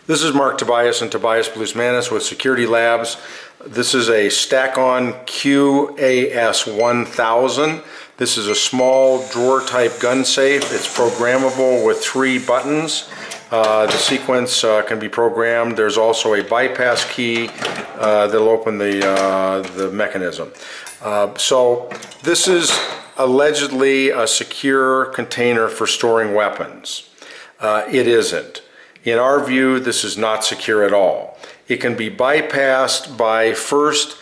This is Mark Tobias and Tobias Bluesmanis with Security Labs. This is a Stack-On QAS 1000. This is a small drawer type gun safe. It's programmable with 3 buttons. The sequence can be programmed. There's also a bypass key that'll open the mechanism. So this is allegedly a secure container for storing weapons. It isn't. In our view, this is not secure at all. It can be bypassed by first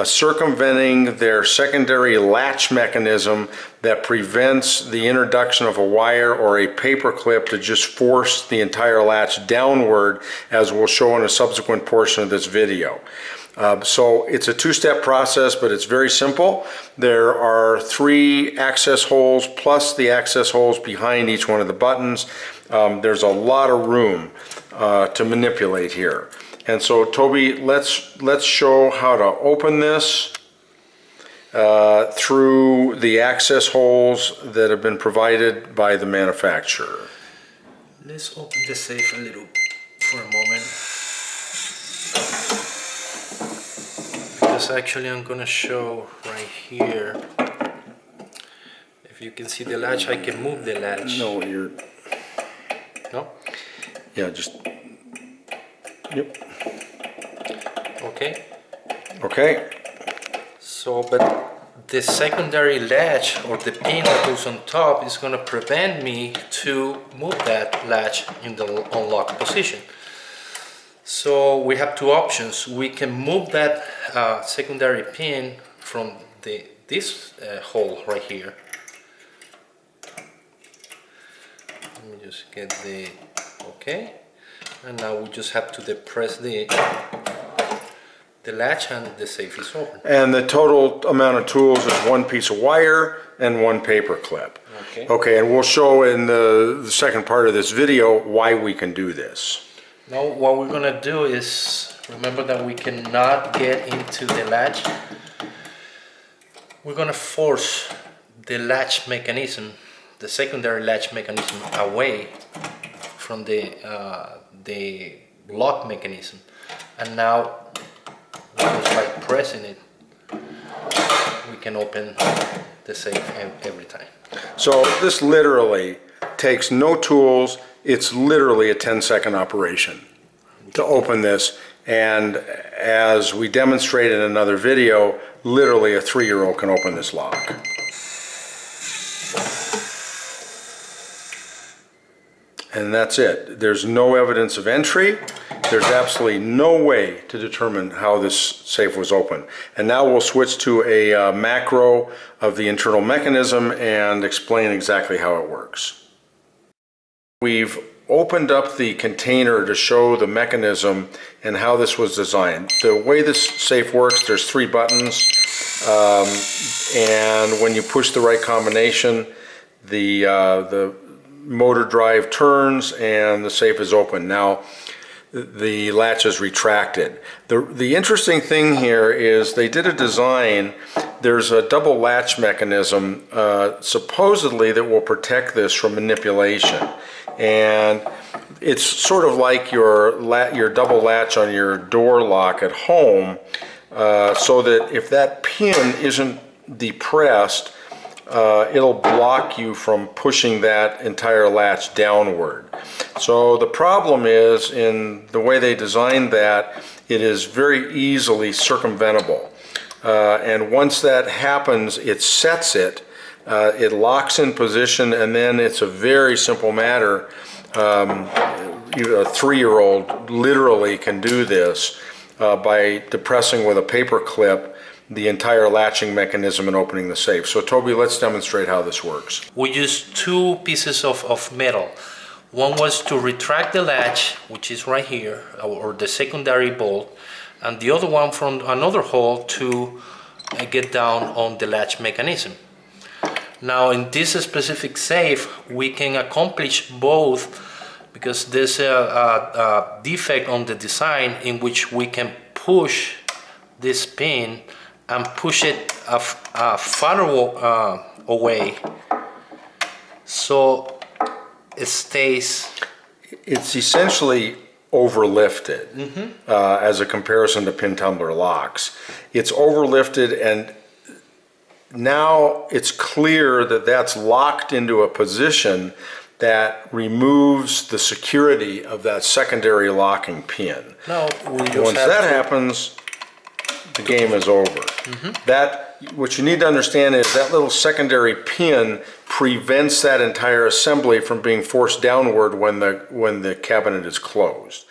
circumventing their secondary latch mechanism that prevents the introduction of a wire or a paper clip to just force the entire latch downward, as we'll show in a subsequent portion of this video. So it's a 2-step process, but it's very simple. There are 3 access holes plus the access holes behind each one of the buttons. There's a lot of room to manipulate here. And so Toby, let's show how to open this through the access holes that have been provided by the manufacturer. Let's open the safe a little for a moment. Because actually I'm gonna show right here. If you can see the latch, I can move the latch. No, you're... No? Yeah, just... Yep. Okay. Okay. So, but the secondary latch or the pin that goes on top is gonna prevent me to move that latch in the unlock position. So we have 2 options. We can move that secondary pin from this hole right here. Let me just get the okay, and now we just have to depress the latch and the safe is open. And the total amount of tools is 1 piece of wire and 1 paper clip. Okay. Okay, and we'll show in the second part of this video why we can do this. Now what we're gonna do is, remember that we cannot get into the latch. We're gonna force the latch mechanism, the secondary latch mechanism, away from the lock mechanism. And now, just by pressing it, we can open the safe every time. So this literally takes no tools. It's literally a 10-second operation to open this, and as we demonstrate in another video, literally a 3-year-old can open this lock. And that's it. There's no evidence of entry. There's absolutely no way to determine how this safe was opened. And now we'll switch to a macro of the internal mechanism and explain exactly how it works. We've opened up the container to show the mechanism and how this was designed. The way this safe works, there's 3 buttons, and when you push the right combination, the motor drive turns and the safe is open. Now the latch is retracted. The interesting thing here is they did a design. There's a double latch mechanism supposedly that will protect this from manipulation, and it's sort of like your double latch on your door lock at home, so that if that pin isn't depressed, it'll block you from pushing that entire latch downward. So the problem is, in the way they designed that, it is very easily circumventable. And once that happens, it sets it, it locks in position, and then it's a very simple matter. A 3-year-old literally can do this by depressing with a paper clip the entire latching mechanism and opening the safe. So Toby, let's demonstrate how this works. We used 2 pieces of metal. One was to retract the latch, which is right here, or the secondary bolt, and the other one from another hole to get down on the latch mechanism. Now in this specific safe, we can accomplish both, because there's a defect on the design in which we can push this pin and push it farther away, so it stays. It's essentially overlifted as a comparison to pin tumbler locks. It's overlifted, and now it's clear that that's locked into a position that removes the security of that secondary locking pin. Now, Once that happens, the game is over. What you need to understand is that little secondary pin prevents that entire assembly from being forced downward when the cabinet is closed.